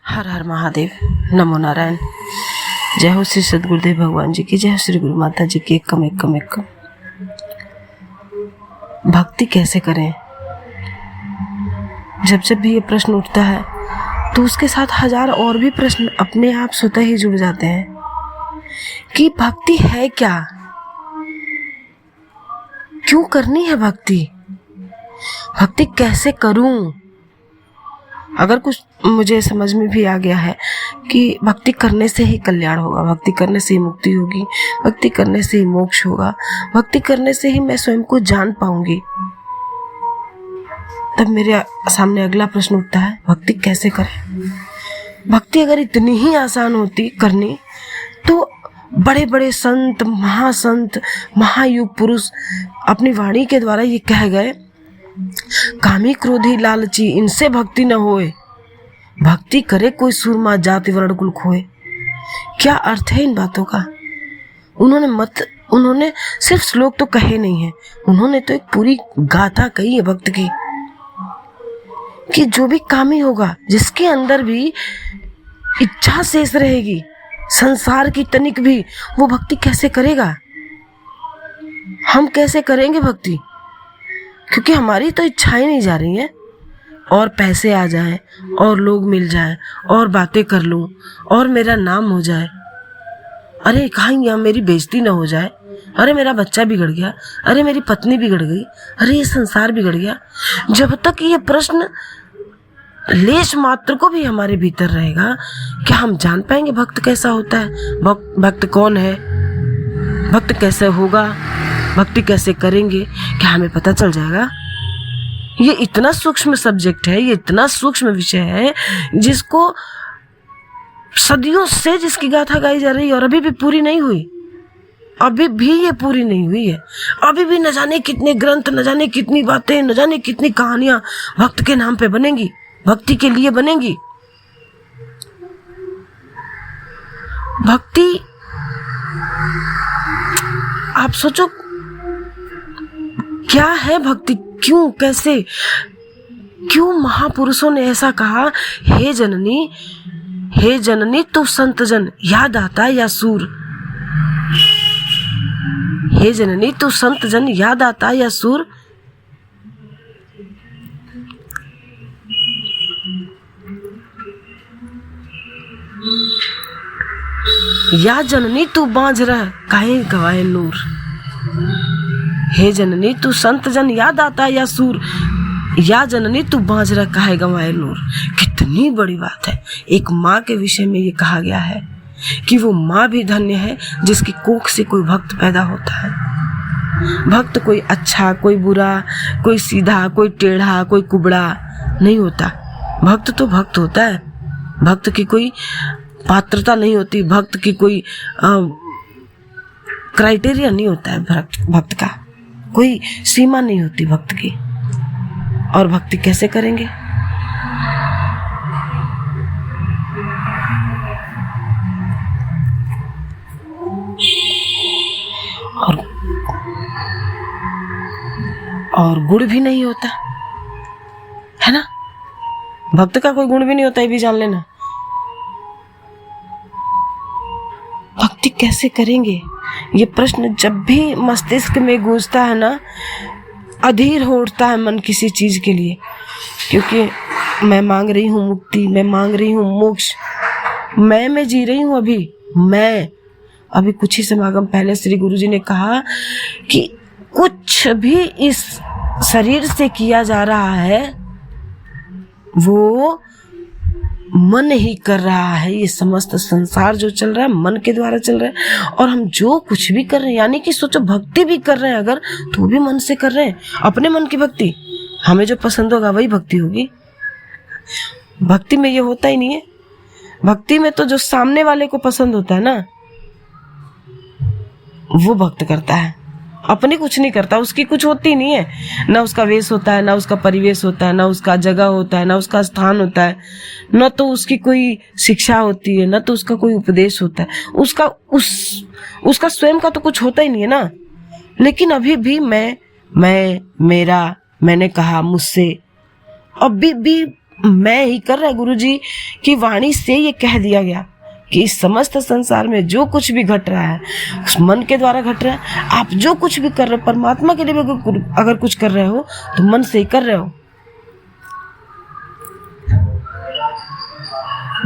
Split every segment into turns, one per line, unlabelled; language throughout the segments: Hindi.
हर हर महादेव, नमो नारायण। जय हो श्री सदगुरुदेव भगवान जी की, जय हो श्री गुरु माता जी की। एकम भक्ति कैसे करें? जब भी ये प्रश्न उठता है तो उसके साथ हजार और भी प्रश्न अपने आप स्वतः ही जुड़ जाते हैं कि भक्ति है क्या, क्यों करनी है भक्ति, भक्ति कैसे करूं। अगर कुछ मुझे समझ में भी आ गया है कि भक्ति करने से ही कल्याण होगा, भक्ति करने से ही मुक्ति होगी, भक्ति करने से ही मोक्ष होगा, भक्ति करने से ही मैं स्वयं को जान पाऊंगी, तब मेरे सामने अगला प्रश्न उठता है, भक्ति कैसे करें। भक्ति अगर इतनी ही आसान होती करनी तो बड़े बड़े संत, महासंत, महायुग पुरुष अपनी वाणी के द्वारा ये कह गए, कामी क्रोधी लालची इनसे भक्ति न होए, भक्ति करे कोई सूरमा जाति वर्ण कुल खोए। क्या अर्थ है इन बातों का? उन्होंने सिर्फ श्लोक तो कहे नहीं है, उन्होंने तो एक पूरी गाथा कही है भक्त की कि जो भी कामी होगा, जिसके अंदर भी इच्छा शेष रहेगी संसार की तनिक भी, वो भक्ति कैसे करेगा। हम कैसे करेंगे भक्ति? क्योंकि हमारी तो इच्छाएं नहीं जा रही हैं, और पैसे आ जाएं, और लोग मिल जाएं, और बातें कर लूं, और मेरा नाम हो जाए, अरे कहीं यहाँ मेरी बेइज्जती ना हो जाए, अरे मेरा बच्चा बिगड़ गया, अरे मेरी पत्नी बिगड़ गई, अरे ये संसार बिगड़ गया। जब तक ये प्रश्न लेश मात्र को भी हमारे भीतर रहेगा, क्या हम जान पाएंगे भक्त कैसा होता है, भक्त कौन है, भक्त कैसे होगा, भक्ति कैसे करेंगे, क्या हमें पता चल जाएगा? ये इतना सूक्ष्म सब्जेक्ट है, ये इतना सूक्ष्म विषय है, जिसको सदियों से जिसकी गाथा गाई जा रही है और अभी भी पूरी नहीं हुई, अभी भी ये पूरी नहीं हुई है। अभी भी न जाने कितने ग्रंथ, न जाने कितनी बातें, न जाने कितनी कहानियां भक्त के नाम पे बनेंगी, भक्ति के लिए बनेंगी। भक्ति, आप सोचो क्या है भक्ति, क्यों, कैसे, क्यों महापुरुषों ने ऐसा कहा, हे जननी तो संत जन याद आता या सूर, हे जननी तो संत जन याद आता या सूर। या जननी तू बांझ रह काहे गवाए नूर, हे जननी तू संत जन याद आता या सूर, या जननी तू बांझ रह काहे गवाए नूर। कितनी बड़ी बात है। एक माँ के विषय में ये कहा गया है कि वो माँ भी धन्य है जिसकी कोख से कोई भक्त पैदा होता है। भक्त कोई अच्छा, कोई बुरा, कोई सीधा, कोई टेढ़ा, कोई कुबड़ा नहीं होता। भक्त तो भक्त होता है। भक्त की कोई पात्रता नहीं होती, भक्त की कोई क्राइटेरिया नहीं होता है, भक्त का कोई सीमा नहीं होती भक्त की। और भक्ति कैसे करेंगे? और गुण भी नहीं होता है ना, भक्त का कोई गुण भी नहीं होता, ये भी जान लेना। भक्ति कैसे करेंगे, ये प्रश्न जब भी मस्तिष्क में गूंजता है ना, अधीर हो उठता है मन किसी चीज के लिए, क्योंकि मैं मांग रही हूँ मुक्ति, मैं मांग रही हूँ मोक्ष, मैं जी रही हूँ। अभी कुछ ही समागम पहले श्री गुरु जी ने कहा कि कुछ भी इस शरीर से किया जा रहा है वो मन ही कर रहा है। ये समस्त संसार जो चल रहा है मन के द्वारा चल रहा है, और हम जो कुछ भी कर रहे हैं, यानी कि सोचो भक्ति भी कर रहे हैं अगर, तो भी मन से कर रहे हैं, अपने मन की भक्ति। हमें जो पसंद होगा वही भक्ति होगी। भक्ति में ये होता ही नहीं है। भक्ति में तो जो सामने वाले को पसंद होता है ना, वो भक्त करता है, अपनी कुछ नहीं करता, उसकी कुछ होती नहीं है। ना उसका वेश होता है, ना उसका परिवेश होता है, ना उसका जगह होता है, ना उसका स्थान होता है, न तो उसकी कोई शिक्षा होती है, न तो उसका कोई उपदेश होता है, उसका स्वयं का तो कुछ होता ही नहीं है ना। लेकिन अभी भी मैं, मेरा, मैंने कहा, मुझसे, अभी भी मैं ही कर रहा, गुरु जी की वाणी से ये कह दिया गया कि इस समस्त संसार में जो कुछ भी घट रहा है उस मन के द्वारा घट रहा है। आप जो कुछ भी कर रहे हो परमात्मा के लिए भी अगर कुछ कर रहे हो तो मन से ही कर रहे हो।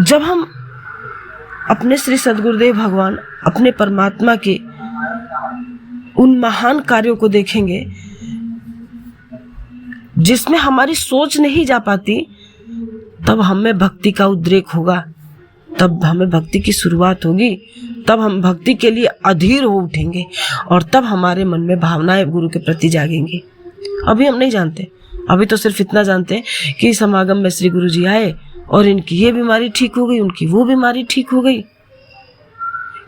जब हम अपने श्री सद्गुरुदेव भगवान अपने परमात्मा के उन महान कार्यों को देखेंगे जिसमें हमारी सोच नहीं जा पाती, तब हमें भक्ति का उद्रेक होगा, तब हमें भक्ति की शुरुआत होगी, तब हम भक्ति के लिए अधीर हो उठेंगे और तब हमारे मन में भावनाएं गुरु के प्रति जागेंगी। अभी हम नहीं जानते, अभी तो सिर्फ इतना जानते हैं कि समागम में श्री गुरु जी आए और इनकी ये बीमारी ठीक हो गई, उनकी वो बीमारी ठीक हो गई।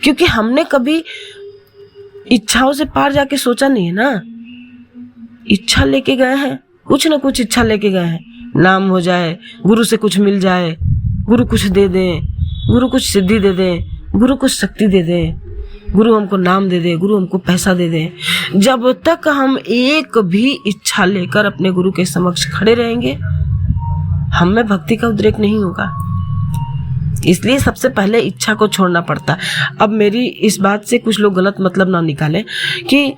क्योंकि हमने कभी इच्छाओं से पार जाके सोचा नहीं है ना। इच्छा लेके गए हैं, कुछ ना कुछ इच्छा लेके गए हैं, नाम हो जाए, गुरु से कुछ मिल जाए, गुरु कुछ दे दें, गुरु कुछ सिद्धि दे दें, गुरु कुछ शक्ति दे दें, गुरु हमको नाम दे दे, गुरु हमको पैसा दे दे। जब तक हम एक भी इच्छा लेकर अपने गुरु के समक्ष खड़े रहेंगे, हम में भक्ति का उद्रेक नहीं होगा। इसलिए सबसे पहले इच्छा को छोड़ना पड़ता। अब मेरी इस बात से कुछ लोग गलत मतलब ना निकालें कि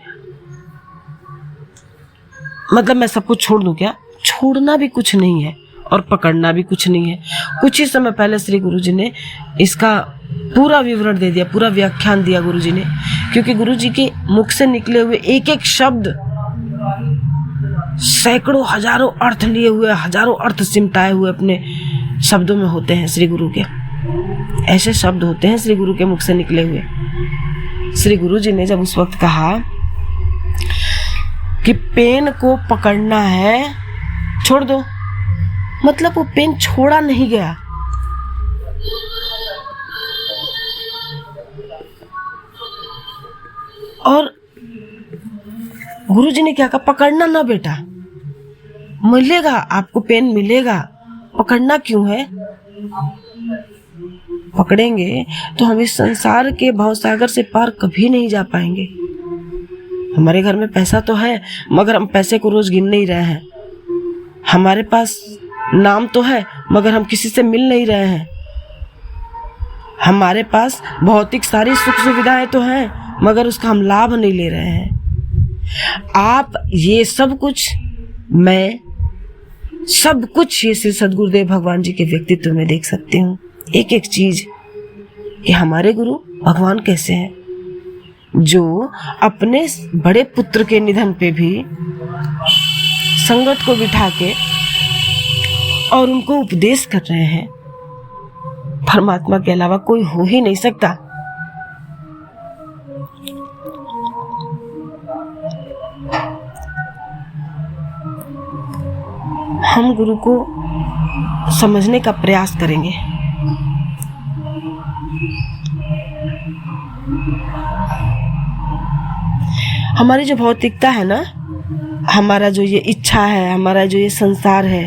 मतलब मैं सब कुछ छोड़ दूं क्या? छोड़ना भी कुछ नहीं है और पकड़ना भी कुछ नहीं है। कुछ ही समय पहले श्री गुरु जी ने इसका पूरा विवरण दे दिया, पूरा व्याख्यान दिया गुरु जी ने। क्योंकि गुरु जी के मुख से निकले हुए एक एक शब्द सैकड़ों हजारों अर्थ लिए हुए, हजारों अर्थ सिमटाए हुए अपने शब्दों में होते हैं। श्री गुरु के ऐसे शब्द होते हैं श्री गुरु के मुख से निकले हुए। श्री गुरु जी ने जब उस वक्त कहा कि पेन को पकड़ना है, छोड़ दो, मतलब वो पेन छोड़ा नहीं गया। और गुरुजी ने क्या कहा? पकड़ना ना बेटा, मिलेगा आपको, पेन मिलेगा, पकड़ना क्यों है? पकड़ेंगे तो हम इस संसार के भवसागर से पार कभी नहीं जा पाएंगे। हमारे घर में पैसा तो है मगर हम पैसे को रोज गिन नहीं रहे हैं। हमारे पास नाम तो है मगर हम किसी से मिल नहीं रहे हैं। हमारे पास भौतिक सारी सुख सुविधाएं तो हैं मगर उसका हम लाभ नहीं ले रहे हैं। आप ये सब कुछ, मैं सब कुछ ये श्री सद्गुरुदेव भगवान जी के व्यक्तित्व में देख सकती हूँ। एक एक चीज कि हमारे गुरु भगवान कैसे हैं, जो अपने बड़े पुत्र के निधन पे भी संगत को बिठा के और उनको उपदेश कर रहे हैं। परमात्मा के अलावा कोई हो ही नहीं सकता। हम गुरु को समझने का प्रयास करेंगे। हमारी जो भौतिकता है ना, हमारा जो ये इच्छा है, हमारा जो ये संसार है,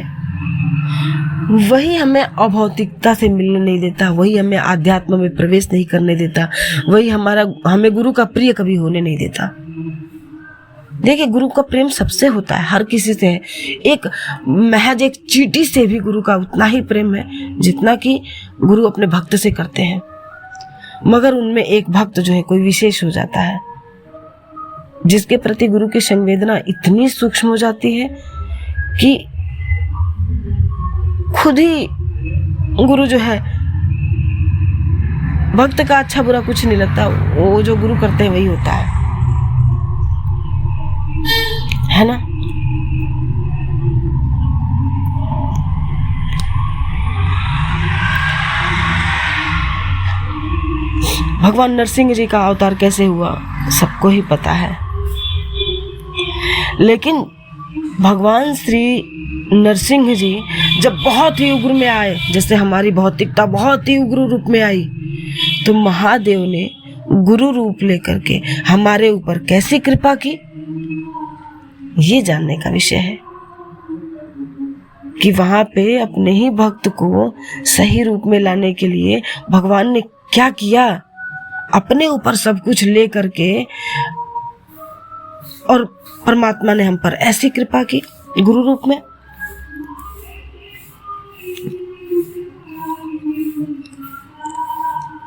वही हमें अभौतिकता से मिलने नहीं देता, वही हमें आध्यात्म में प्रवेश नहीं करने देता, वही हमें गुरु का प्रिय कभी होने नहीं देता। देखिए, गुरु का प्रेम सबसे होता है, हर किसी से है। एक महज एक चींटी से भी गुरु का उतना ही प्रेम है जितना कि गुरु अपने भक्त से करते हैं। मगर उनमें एक भक्त जो है कोई विशेष हो जाता है, जिसके प्रति गुरु की संवेदना इतनी सूक्ष्म हो जाती है कि खुद ही गुरु जो है, भक्त का अच्छा बुरा कुछ नहीं लगता, वो जो गुरु करते हैं वही होता है ना। भगवान नरसिंह जी का अवतार कैसे हुआ सबको ही पता है, लेकिन भगवान श्री नरसिंह जी जब बहुत ही उग्र में आए, जैसे हमारी भौतिकता बहुत ही उग्र रूप में आई, तो महादेव ने गुरु रूप लेकर के हमारे ऊपर कैसी कृपा की, ये जानने का विषय है कि वहां पे अपने ही भक्त को सही रूप में लाने के लिए भगवान ने क्या किया, अपने ऊपर सब कुछ ले करके, और परमात्मा ने हम पर ऐसी कृपा की गुरु रूप में।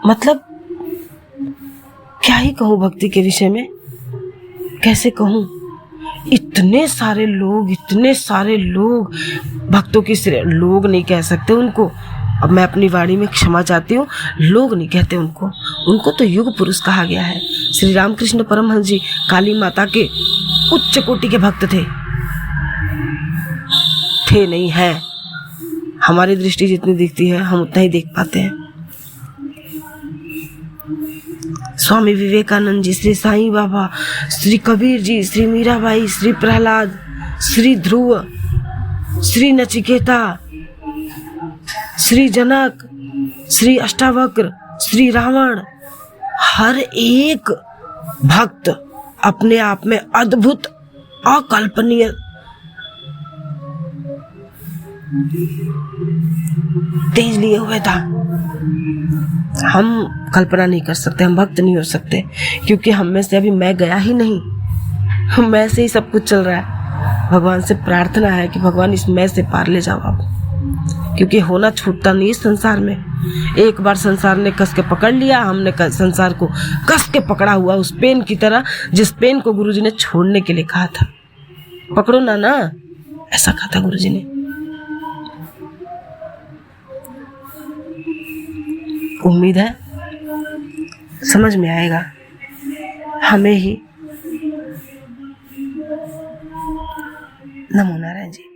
मतलब क्या ही कहूँ भक्ति के विषय में, कैसे कहूँ। इतने सारे लोग भक्तों की लोग नहीं कह सकते उनको, अब मैं अपनी वाणी में क्षमा चाहती हूँ, लोग नहीं कहते उनको तो युग पुरुष कहा गया है। श्री रामकृष्ण परमहंस जी काली माता के उच्च कोटि के भक्त थे नहीं है। हमारी दृष्टि जितनी दिखती है हम उतना ही देख पाते हैं। स्वामी विवेकानंद जी, श्री साईं बाबा, श्री कबीर जी, श्री मीराबाई, श्री प्रहलाद, श्री ध्रुव, श्री नचिकेता, श्री जनक, श्री अष्टावक्र, श्री रावण, हर एक भक्त अपने आप में अद्भुत, अकल्पनीय तेज लिए हुए था। हम कल्पना नहीं कर सकते, हम भक्त नहीं हो सकते, क्योंकि हम में से अभी मैं गया ही नहीं, मैं से ही सब कुछ चल रहा है। भगवान से प्रार्थना है कि भगवान इस मैं से पार ले जाओ आप, क्योंकि होना छूटता नहीं इस संसार में। एक बार संसार ने कस के पकड़ लिया, हमने संसार को कस के पकड़ा हुआ, उस पेन की तरह जिस पेन को गुरुजी ने छोड़ने के लिए कहा था। पकड़ो ना, ऐसा कहा था गुरुजी ने। उम्मीद है समझ में आएगा हमें ही। नमो नारायण जी।